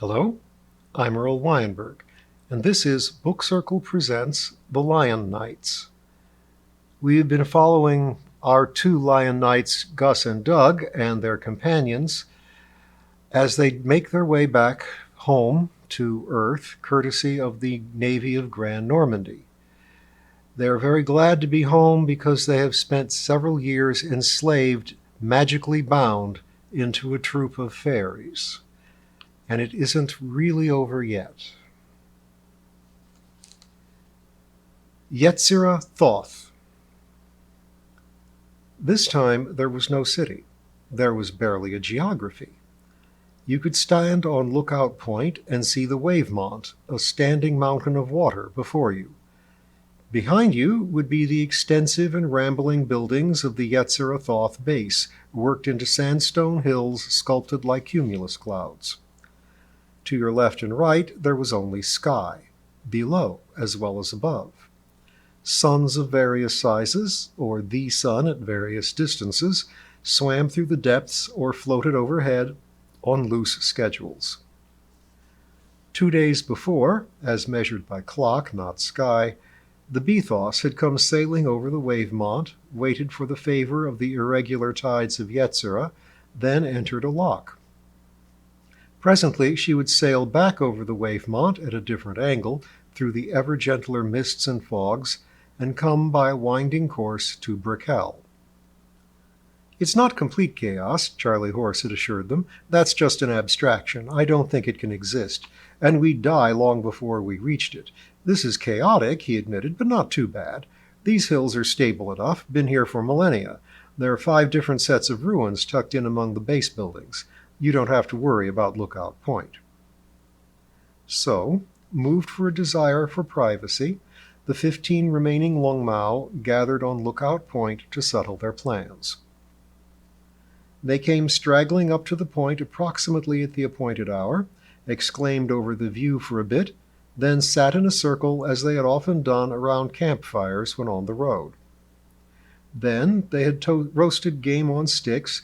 Hello, I'm Earl Weinberg, and this is Book Circle Presents The Lion Knights. We've been following our two Lion Knights, Gus and Doug, and their companions as they make their way back home to Earth, courtesy of the Navy of Grand Normandy. They are very glad to be home because they have spent several years enslaved, magically bound into a troop of fairies. And it isn't really over yet. Yetzirah Thoth. This time there was no city. There was barely a geography. You could stand on Lookout Point and see the Wavemont, a standing mountain of water, before you. Behind you would be the extensive and rambling buildings of the Yetzirah Thoth base, worked into sandstone hills sculpted like cumulus clouds. To your left and right there was only sky, below as well as above. Suns of various sizes, or the sun at various distances, swam through the depths or floated overhead on loose schedules. 2 days before, as measured by clock, not sky, the Bethos had come sailing over the Wavemont, waited for the favor of the irregular tides of Yetzirah, then entered a lock. Presently she would sail back over the Wavemont at a different angle, through the ever-gentler mists and fogs, and come by a winding course to Brequelle. "It's not complete chaos," Charlie Horse had assured them. "That's just an abstraction. I don't think it can exist, and we'd die long before we reached it. This is chaotic," he admitted, "but not too bad. These hills are stable enough, been here for millennia. There are 5 different sets of ruins tucked in among the base buildings. You don't have to worry about Lookout Point." So, moved for a desire for privacy, the 15 remaining Lungmao gathered on Lookout Point to settle their plans. They came straggling up to the point approximately at the appointed hour, exclaimed over the view for a bit, then sat in a circle as they had often done around campfires when on the road. Then they had roasted game on sticks,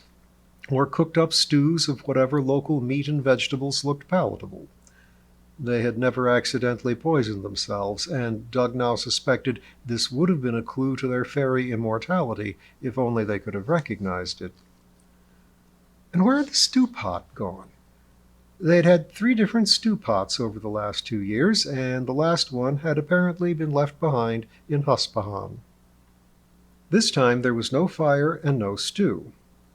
or cooked up stews of whatever local meat and vegetables looked palatable. They had never accidentally poisoned themselves, and Doug now suspected this would have been a clue to their fairy immortality if only they could have recognized it. And where had the stew pot gone? They had had 3 different stew pots over the last 2 years, and the last one had apparently been left behind in Huspahan. This time there was no fire and no stew.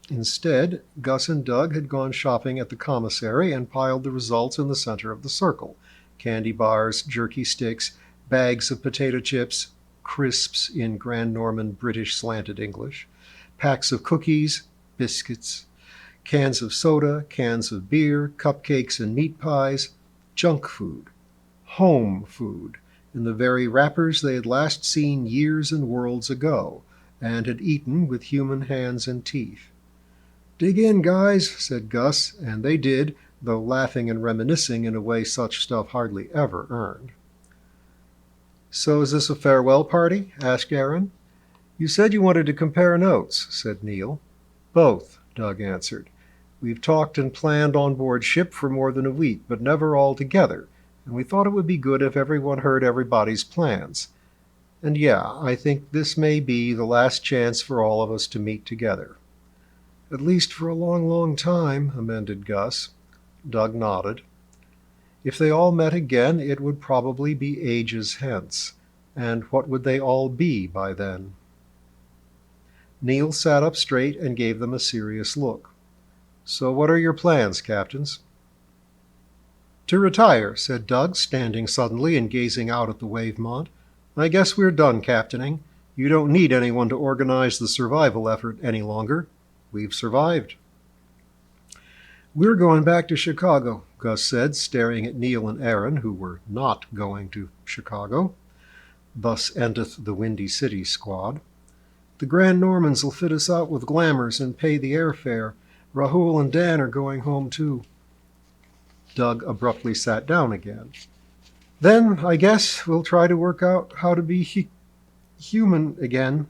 Instead, Gus and Doug had gone shopping at the commissary and piled the results in the center of the circle: candy bars, jerky sticks, bags of potato chips, crisps in Grand Norman British slanted English, packs of cookies, biscuits, cans of soda, cans of beer, cupcakes and meat pies, junk food, home food, in the very wrappers they had last seen years and worlds ago, and had eaten with human hands and teeth. "Dig in, guys," said Gus, and they did, though laughing and reminiscing in a way such stuff hardly ever earned. "So is this a farewell party?" asked Aaron. "You said you wanted to compare notes," said Neil. "Both," Doug answered. "We've talked and planned on board ship for more than a week, but never all together, and we thought it would be good if everyone heard everybody's plans. And yeah, I think this may be the last chance for all of us to meet together." "At least for a long, long time," amended Gus. Doug nodded. If they all met again, it would probably be ages hence. And what would they all be by then? Neil sat up straight and gave them a serious look. "So what are your plans, captains?" "To retire," said Doug, standing suddenly and gazing out at the Wavemont. "I guess we're done captaining. You don't need anyone to organize the survival effort any longer. We've survived." "We're going back to Chicago," Gus said, staring at Neil and Aaron, who were not going to Chicago. Thus endeth the Windy City squad. "The Grand Normans will fit us out with glamours and pay the airfare. Rahul and Dan are going home, too." Doug abruptly sat down again. "Then, I guess, we'll try to work out how to be human again."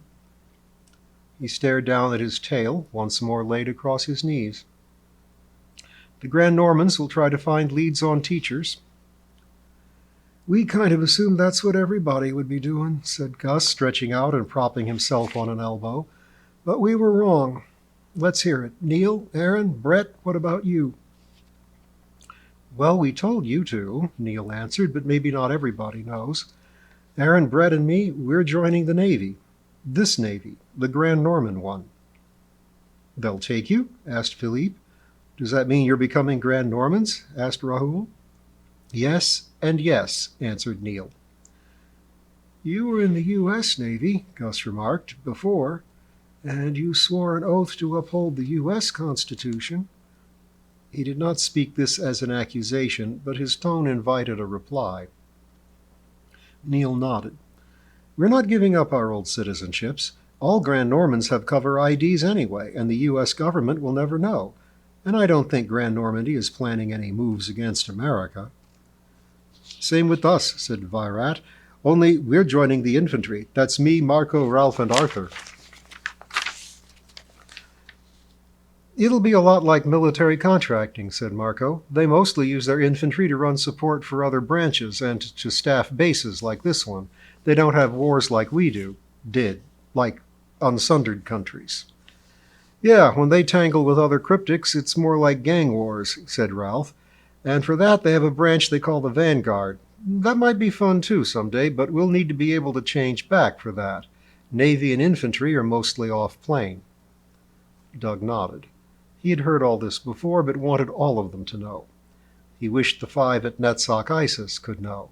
He stared down at his tail, once more laid across his knees. The Grand Normans will try to find leads on teachers." "We kind of assumed that's what everybody would be doing," said Gus, stretching out and propping himself on an elbow. "But we were wrong. Let's hear it. Neil, Aaron, Brett, what about you?" "Well, we told you to," Neil answered, "but maybe not everybody knows. Aaron, Brett, and me, we're joining the Navy. This Navy, the Grand Norman one." "They'll take you?" asked Philippe. "Does that mean you're becoming Grand Normans?" asked Rahul. "Yes and yes," answered Neil. "You were in the U.S. Navy," Gus remarked, "before, and you swore an oath to uphold the U.S. Constitution." He did not speak this as an accusation, but his tone invited a reply. Neil nodded. "We're not giving up our old citizenships. All Grand Normans have cover IDs anyway, and the U.S. government will never know. And I don't think Grand Normandy is planning any moves against America." "Same with us," said Virat. "Only we're joining the infantry. That's me, Marco, Ralph, and Arthur." "It'll be a lot like military contracting," said Marco. "They mostly use their infantry to run support for other branches and to staff bases like this one. They don't have wars like we did, like unsundered countries." "Yeah, when they tangle with other cryptics, it's more like gang wars," said Ralph. "And for that, they have a branch they call the Vanguard. That might be fun too someday, but we'll need to be able to change back for that. Navy and infantry are mostly off-plane." Doug nodded. He had heard all this before, but wanted all of them to know. He wished the 5 at Netsock Isis could know.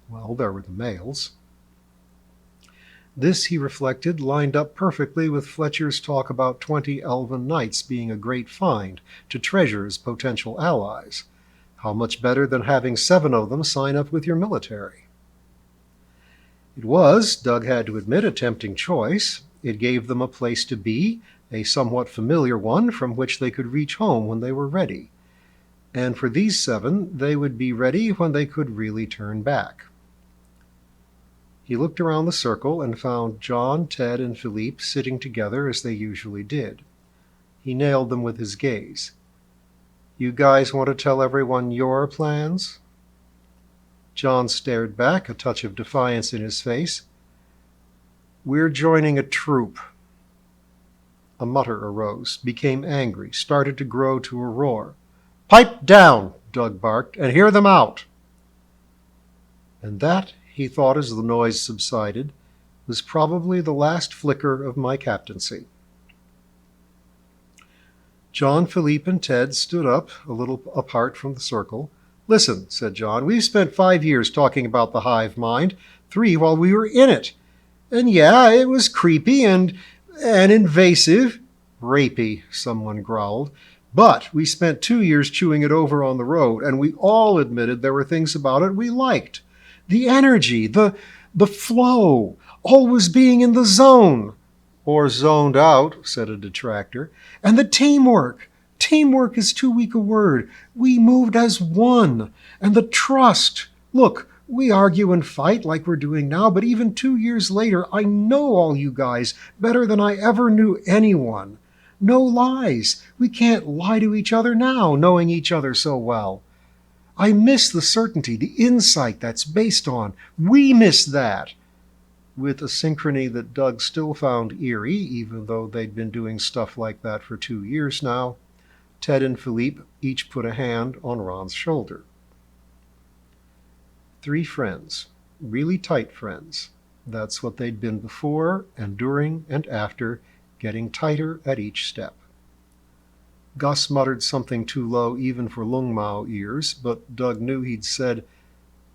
Well, there were the males. This, he reflected, lined up perfectly with Fletcher's talk about 20 elven knights being a great find to treasure as potential allies. How much better than having 7 of them sign up with your military? It was, Doug had to admit, a tempting choice. It gave them a place to be, a somewhat familiar one from which they could reach home when they were ready. And for these 7, they would be ready when they could really turn back. He looked around the circle and found John, Ted, and Philippe sitting together as they usually did. He nailed them with his gaze. "You guys want to tell everyone your plans?" John stared back, a touch of defiance in his face. "We're joining a troop." A mutter arose, became angry, started to grow to a roar. "Pipe down," Doug barked, "and hear them out." And that, he thought as the noise subsided, was probably the last flicker of my captaincy. John, Philippe, and Ted stood up, a little apart from the circle. "Listen," said John, "we've spent 5 years talking about the hive mind, 3 while we were in it. And yeah, it was creepy and invasive." "Rapey," someone growled. "But we spent 2 years chewing it over on the road, and we all admitted there were things about it we liked. The energy, the flow, always being in the zone." "Or zoned out," said a detractor. "And the teamwork. Teamwork is too weak a word. We moved as one. And the trust. Look, we argue and fight like we're doing now, but even 2 years later, I know all you guys better than I ever knew anyone. No lies. We can't lie to each other now, knowing each other so well. I miss the certainty, the insight that's based on. We miss that." With a synchrony that Doug still found eerie, even though they'd been doing stuff like that for 2 years now, Ted and Philippe each put a hand on Ron's shoulder. 3 friends, really tight friends. That's what they'd been before and during and after, getting tighter at each step. Gus muttered something too low even for Lungmao ears, but Doug knew he'd said,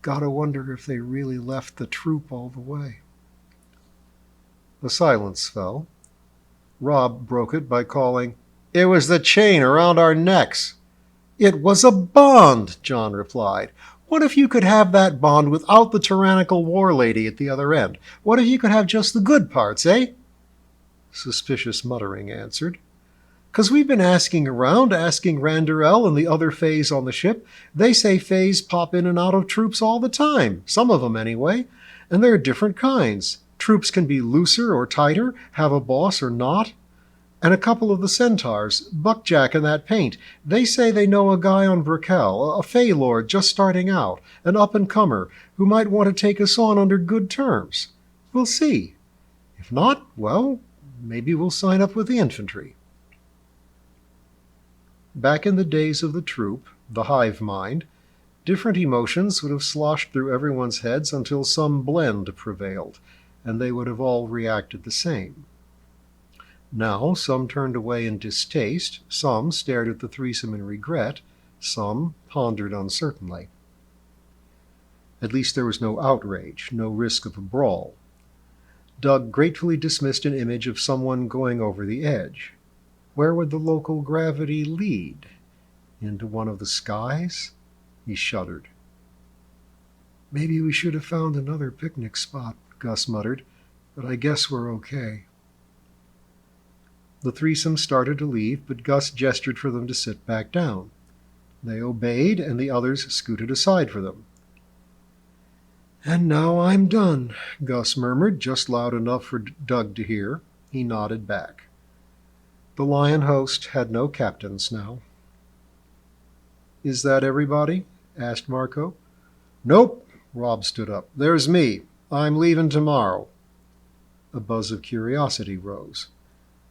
"Gotta wonder if they really left the troop all the way." A silence fell. Rob broke it by calling, "It was the chain around our necks." "It was a bond," John replied. "What if you could have that bond without the tyrannical war lady at the other end? What if you could have just the good parts, eh?" Suspicious muttering answered. "'Cause we've been asking around, asking Randerel and the other Fays on the ship. They say Fays pop in and out of troops all the time, some of them anyway, and there are different kinds. Troops can be looser or tighter, have a boss or not. And a couple of the centaurs, Buckjack and that paint, they say they know a guy on Brequelle, a Fey Lord just starting out, an up-and-comer, who might want to take us on under good terms. We'll see. If not, well, maybe we'll sign up with the infantry. Back in the days of the troop, the hive mind, different emotions would have sloshed through everyone's heads until some blend prevailed, and they would have all reacted the same. Now some turned away in distaste, some stared at the threesome in regret, some pondered uncertainly. At least there was no outrage, no risk of a brawl. Doug gratefully dismissed an image of someone going over the edge. Where would the local gravity lead? Into one of the skies? He shuddered. Maybe we should have found another picnic spot, Gus muttered, but I guess we're okay. The threesome started to leave, but Gus gestured for them to sit back down. They obeyed, and the others scooted aside for them. And now I'm done, Gus murmured, just loud enough for Doug to hear. He nodded back. The lion host had no captains now. Is that everybody? Asked Marco. Nope, Rob stood up. There's me. I'm leaving tomorrow. A buzz of curiosity rose.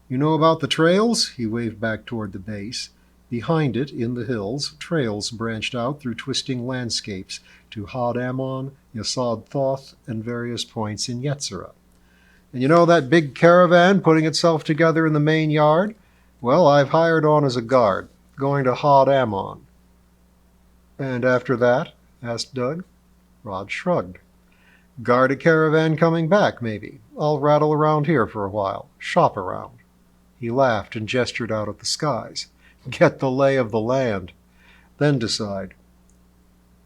You know about the trails? He waved back toward the base. Behind it, in the hills, trails branched out through twisting landscapes to Had Ammon, Yesod Thoth, and various points in Yetzirah. And you know that big caravan putting itself together in the main yard? Well, I've hired on as a guard, going to Had Ammon. And after that? Asked Doug. Rod shrugged. Guard a caravan coming back, maybe. I'll rattle around here for a while, shop around. He laughed and gestured out at the skies. Get the lay of the land. Then decide.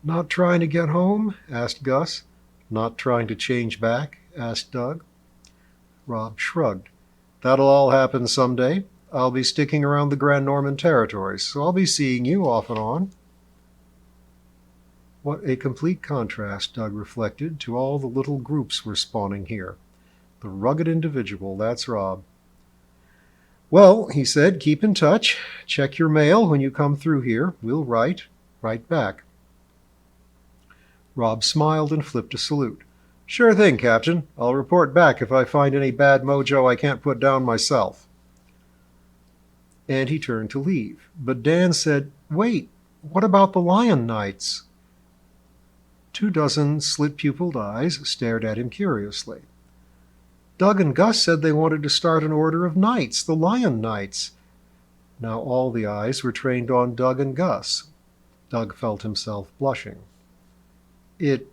Not trying to get home? Asked Gus. Not trying to change back? Asked Doug. Rob shrugged. That'll all happen someday. I'll be sticking around the Grand Norman territories, so I'll be seeing you off and on. What a complete contrast, Doug reflected, to all the little groups we're spawning here. The rugged individual, that's Rob. Well, he said, keep in touch. Check your mail when you come through here. We'll write back. Rob smiled and flipped a salute. Sure thing, Captain. I'll report back if I find any bad mojo I can't put down myself. And he turned to leave. But Dan said, wait, what about the Lion Knights? 24 slit-pupiled eyes stared at him curiously. Doug and Gus said they wanted to start an order of knights, the Lion Knights. Now all the eyes were trained on Doug and Gus. Doug felt himself blushing. It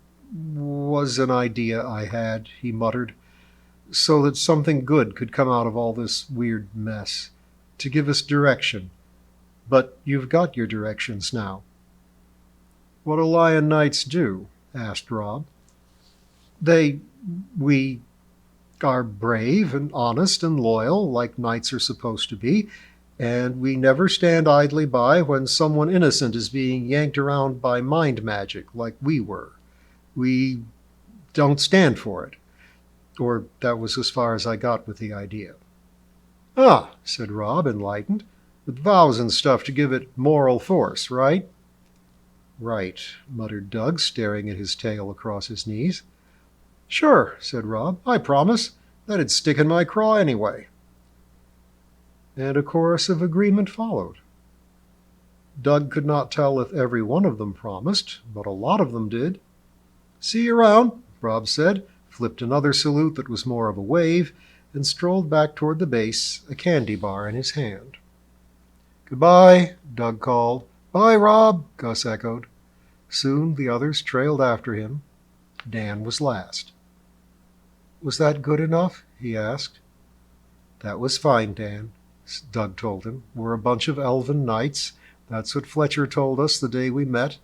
was an idea I had, he muttered, so that something good could come out of all this weird mess, to give us direction. But you've got your directions now. What do Lion Knights do? Asked Rob. We are brave and honest and loyal, like knights are supposed to be, and we never stand idly by when someone innocent is being yanked around by mind magic, like we were. We don't stand for it. Or that was as far as I got with the idea. Ah, said Rob, enlightened, with vows and stuff to give it moral force, right? Right, muttered Doug, staring at his tail across his knees. Sure, said Rob, I promise. That'd stick in my craw anyway. And a chorus of agreement followed. Doug could not tell if every one of them promised, but a lot of them did. See you around, Rob said, flipped another salute that was more of a wave, and strolled back toward the base, a candy bar in his hand. Goodbye, Doug called. Bye, Rob, Gus echoed. Soon the others trailed after him. Dan was last. Was that good enough? He asked. That was fine, Dan, Doug told him. We're a bunch of elven knights. That's what Fletcher told us the day we met.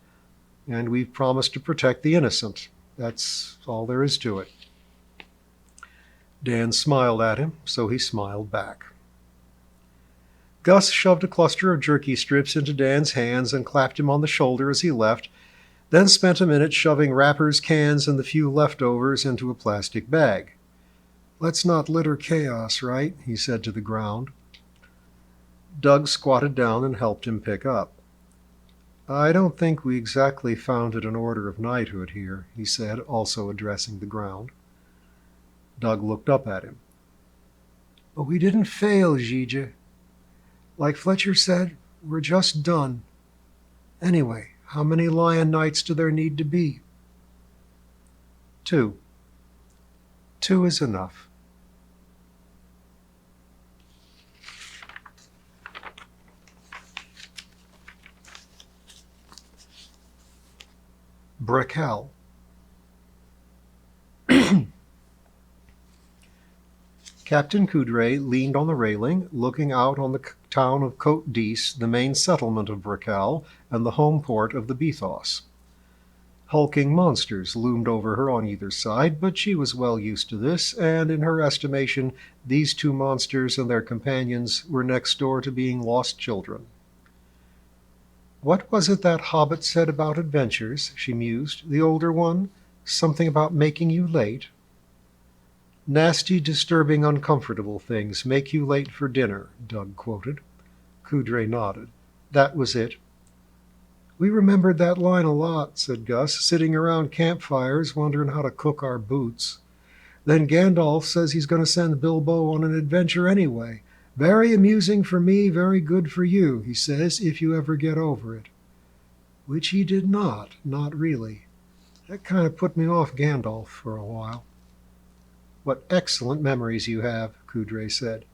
And we've promised to protect the innocent. That's all there is to it. Dan smiled at him, so he smiled back. Gus shoved a cluster of jerky strips into Dan's hands and clapped him on the shoulder as he left, then spent a minute shoving wrappers, cans, and the few leftovers into a plastic bag. Let's not litter chaos, right? He said to the ground. Doug squatted down and helped him pick up. "I don't think we exactly founded an order of knighthood here," he said, also addressing the ground. Doug looked up at him. "But we didn't fail, Gigi. Like Fletcher said, we're just done. Anyway, how many lion knights do there need to be?" "2. 2 is enough." Brequelle. Captain Coudray leaned on the railing, looking out on the town of Côte d'Is, the main settlement of Brequelle, and the home port of the Bethos. Hulking monsters loomed over her on either side, but she was well used to this, and in her estimation these 2 monsters and their companions were next door to being lost children. "What was it that hobbit said about adventures?" she mused. "The older one? Something about making you late?" "Nasty, disturbing, uncomfortable things make you late for dinner," Doug quoted. Coudray nodded. "That was it." "We remembered that line a lot," said Gus, "sitting around campfires wondering how to cook our boots. Then Gandalf says he's going to send Bilbo on an adventure anyway. Very amusing for me, very good for you, he says, if you ever get over it. Which he did not really. That kind of put me off Gandalf for a while. "What excellent memories you have," Coudray said.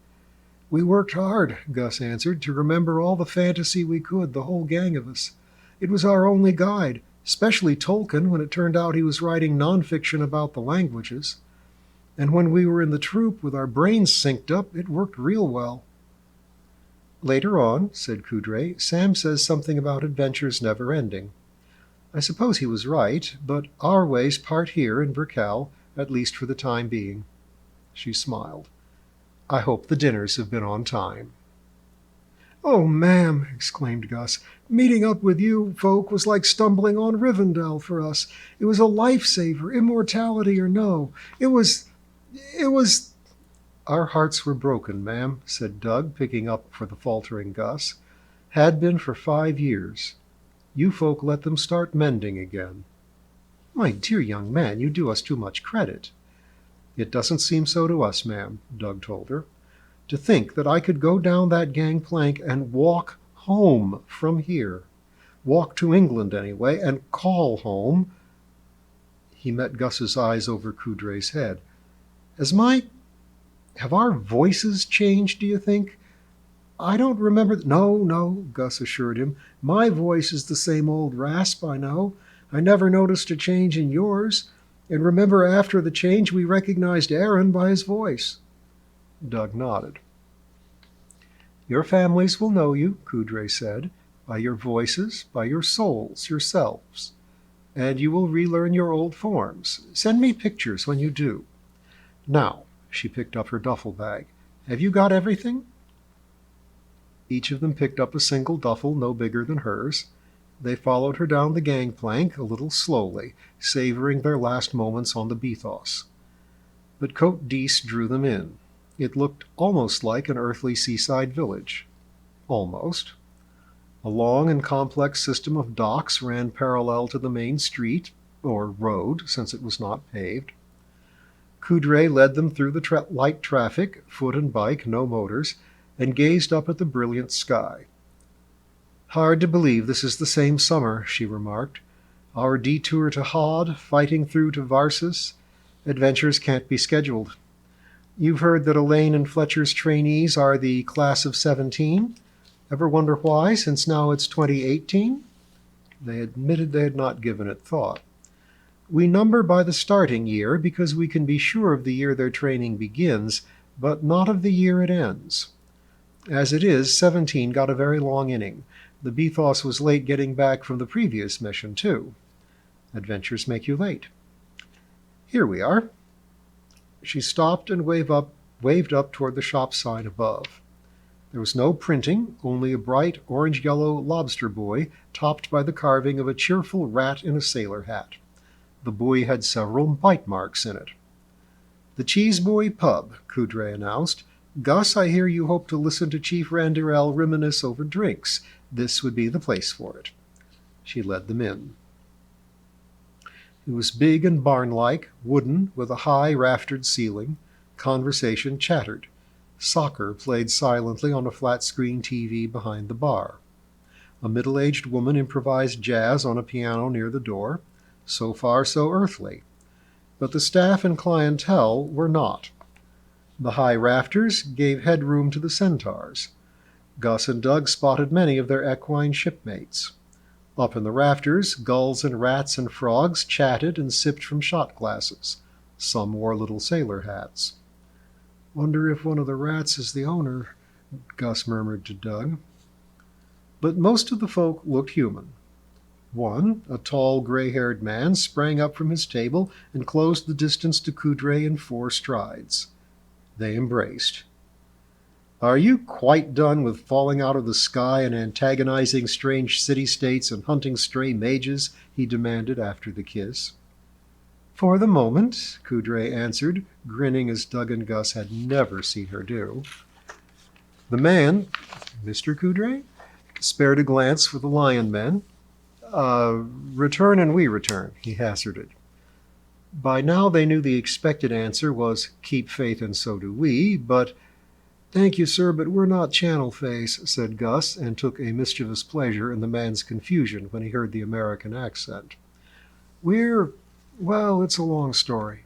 "We worked hard," Gus answered, "to remember all the fantasy we could, the whole gang of us. It was our only guide, especially Tolkien when it turned out he was writing nonfiction about the languages. And when we were in the troop with our brains synced up, it worked real well." "Later on," said Coudray, "Sam says something about adventures never ending. I suppose he was right, but our ways part here in Brequelle, at least for the time being." She smiled. "I hope the dinners have been on time." "Oh, ma'am," exclaimed Gus, "meeting up with you folk was like stumbling on Rivendell for us. It was a lifesaver, immortality or no. It was... "Our hearts were broken, ma'am," said Doug, picking up for the faltering Gus. "Had been for 5 years. You folk let them start mending again." "My dear young man, you do us too much credit." "It doesn't seem so to us, ma'am," Doug told her. "To think that I could go down that gangplank and walk home from here. Walk to England, anyway, and call home." He met Gus's eyes over Coudray's head. Have our voices changed, do you think?" "I don't remember." No, Gus assured him. "My voice is the same old rasp, I know. I never noticed a change in yours. And remember, after the change, we recognized Aaron by his voice." Doug nodded. "Your families will know you," Coudray said, "by your voices, by your souls, yourselves. And you will relearn your old forms. Send me pictures when you do. Now," she picked up her duffel bag, "have you got everything?" Each of them picked up a single duffel no bigger than hers. They followed her down the gangplank a little slowly, savoring their last moments on the Bethos. But Côte d'Is drew them in. It looked almost like an earthly seaside village. Almost. A long and complex system of docks ran parallel to the main street, or road, since it was not paved. Coudray led them through the light traffic, foot and bike, no motors, and gazed up at the brilliant sky. "Hard to believe this is the same summer," she remarked. "Our detour to Hod, fighting through to Varsus. Adventures can't be scheduled. You've heard that Elaine and Fletcher's trainees are the class of 17? Ever wonder why, since now it's 2018? They admitted they had not given it thought. "We number by the starting year because we can be sure of the year their training begins, but not of the year it ends. As it is, 17 got a very long inning. The Bethos was late getting back from the previous mission, too. Adventures make you late. Here we are." She stopped and waved up toward the shop sign above. There was no printing, only a bright orange-yellow lobster buoy topped by the carving of a cheerful rat in a sailor hat. The buoy had several bite marks in it. "The Cheese Buoy Pub," Coudray announced. Gus, I hear you hope to listen to Chief Randerell reminisce over drinks. This would be the place for it." She led them in. It was big and barn-like, wooden, with a high raftered ceiling. Conversation chattered. Soccer played silently on a flat-screen TV behind the bar. A middle-aged woman improvised jazz on a piano near the door. So far, so earthly. But the staff and clientele were not. The high rafters gave headroom to the centaurs. Gus and Doug spotted many of their equine shipmates. Up in the rafters, gulls and rats and frogs chatted and sipped from shot glasses. Some wore little sailor hats. "Wonder if one of the rats is the owner," Gus murmured to Doug. But most of the folk looked human. One, a tall, gray-haired man, sprang up from his table and closed the distance to Coudray in 4 strides. They embraced. "Are you quite done with falling out of the sky and antagonizing strange city-states and hunting stray mages?" he demanded after the kiss. "For the moment," Coudray answered, grinning as Doug and Gus had never seen her do. The man, Mr. Coudray, spared a glance for the lion men. Return and we return," he hazarded. By now they knew the expected answer was, "Keep faith and so do we," but "Thank you, sir, but we're not Channel Face," said Gus, and took a mischievous pleasure in the man's confusion when he heard the American accent. Well, it's a long story."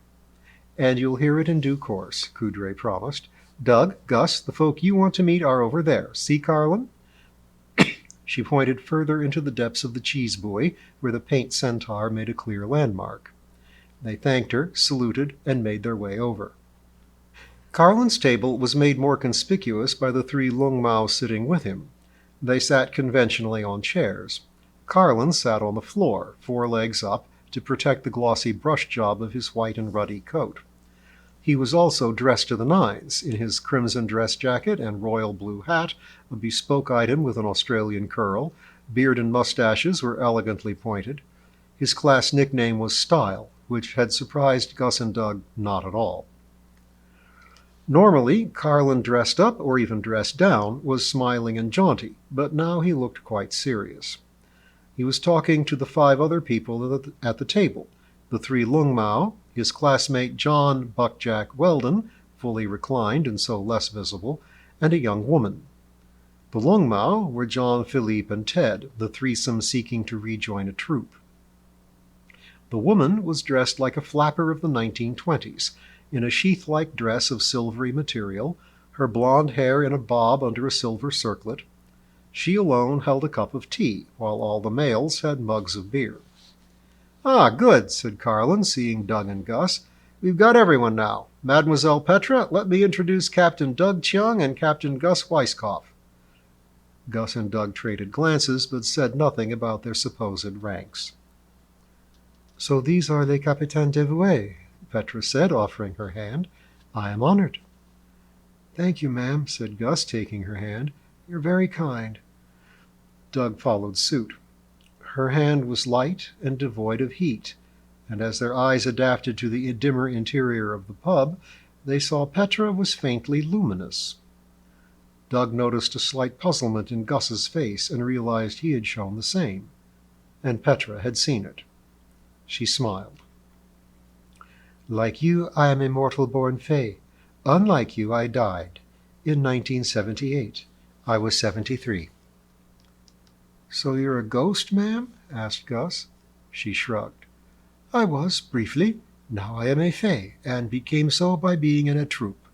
"And you'll hear it in due course," Coudray promised. "Doug, Gus, the folk you want to meet are over there. See Carlin?" She pointed further into the depths of the cheese buoy, where the paint centaur made a clear landmark. They thanked her, saluted, and made their way over. Carlin's table was made more conspicuous by the 3 Lungmao sitting with him. They sat conventionally on chairs. Carlin sat on the floor, 4 legs up, to protect the glossy brush job of his white and ruddy coat. He was also dressed to the nines, in his crimson dress jacket and royal blue hat, a bespoke item with an Australian curl. Beard and mustaches were elegantly pointed. His class nickname was Style, which had surprised Gus and Doug not at all. Normally, Carlin, dressed up or even dressed down, was smiling and jaunty, but now he looked quite serious. He was talking to the 5 other people at the table, the 3 Lungmao, his classmate John Buckjack Weldon, fully reclined and so less visible, and a young woman. The Lungmao were John, Philippe, and Ted, the threesome seeking to rejoin a troupe. The woman was dressed like a flapper of the 1920s, in a sheath-like dress of silvery material, her blonde hair in a bob under a silver circlet. She alone held a cup of tea, while all the males had mugs of beer. "Ah, good," said Carlin, seeing Doug and Gus. "We've got everyone now. Mademoiselle Petra, let me introduce Captain Doug Cheung and Captain Gus Weisskopf." Gus and Doug traded glances, but said nothing about their supposed ranks. "So these are les Capitaines Dévoués," Petra said, offering her hand. "I am honored." "Thank you, ma'am," said Gus, taking her hand. "You're very kind." Doug followed suit. Her hand was light and devoid of heat, and as their eyes adapted to the dimmer interior of the pub, they saw Petra was faintly luminous. Doug noticed a slight puzzlement in Gus's face and realized he had shown the same, and Petra had seen it. She smiled. "Like you, I am a mortal-born fay. Unlike you, I died in 1978. I was 73. "So you're a ghost, ma'am?" asked Gus. She shrugged. "I was, briefly. Now I am a fay, and became so by being in a troupe.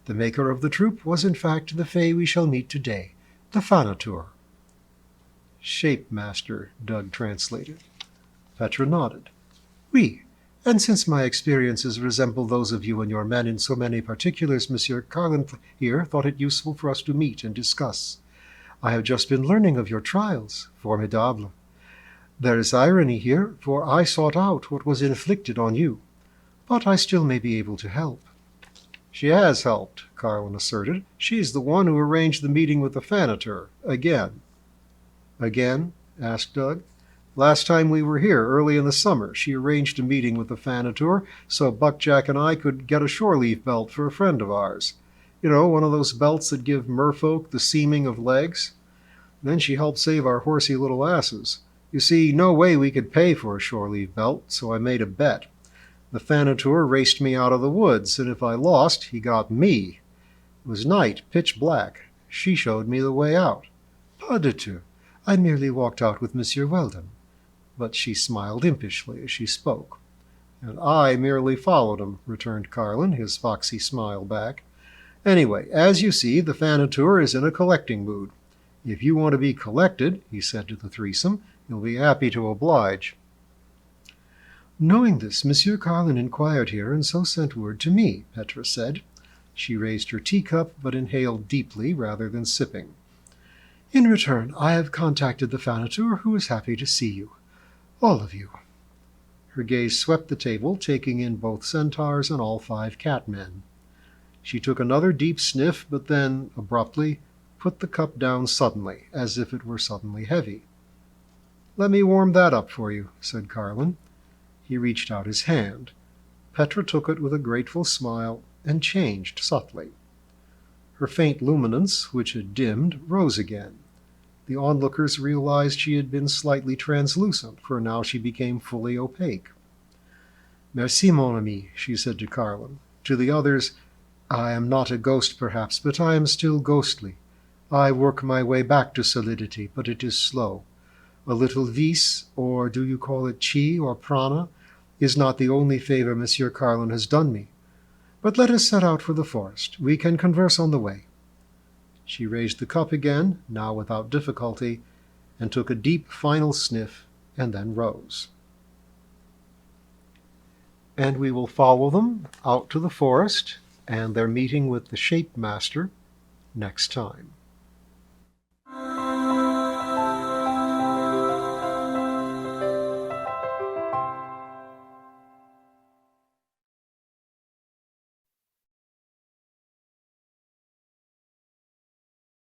The maker of the troupe was in fact the fay we shall meet today, the Fanatur." "Shape master," Doug translated. Petra nodded. "Oui, and since my experiences resemble those of you and your men in so many particulars, Monsieur Carlin here thought it useful for us to meet and discuss. I have just been learning of your trials. Formidable. There is irony here, for I sought out what was inflicted on you. But I still may be able to help." "She has helped," Carlin asserted. "She's the one who arranged the meeting with the Fanatur. Again." "Again?" asked Doug. "Last time we were here, early in the summer, she arranged a meeting with the Fanatur so Buckjack and I could get a shore leaf belt for a friend of ours. One of those belts that give merfolk the seeming of legs. Then she helped save our horsey little asses. You see, no way we could pay for a shore-leave belt, so I made a bet. The Thanator raced me out of the woods, and if I lost, he got me. It was night, pitch black. She showed me the way out. Pas du tout. I merely walked out with Monsieur Weldon. But she smiled impishly as she spoke. And I merely followed him, returned Carlin, his foxy smile back. Anyway, as you see, the Thanator is in a collecting mood. If you want to be collected, he said to the threesome, he'll be happy to oblige. Knowing this, Monsieur Carlin inquired here, and so sent word to me, Petra said. She raised her teacup, but inhaled deeply rather than sipping. In return, I have contacted the Thanator, who is happy to see you. All of you. Her gaze swept the table, taking in both centaurs and all 5 catmen. She took another deep sniff, but then, abruptly, put the cup down suddenly, as if it were suddenly heavy. Let me warm that up for you, said Carlin. He reached out his hand. Petra took it with a grateful smile and changed subtly. Her faint luminance, which had dimmed, rose again. The onlookers realized she had been slightly translucent, for now she became fully opaque. Merci, mon ami, she said to Carlin. To the others, I am not a ghost, perhaps, but I am still ghostly. I work my way back to solidity, but it is slow. A little vis, or do you call it chi or prana, is not the only favor Monsieur Carlin has done me. But let us set out for the forest. We can converse on the way. She raised the cup again, now without difficulty, and took a deep final sniff, and then rose. And we will follow them out to the forest, and their meeting with the Shape Master next time.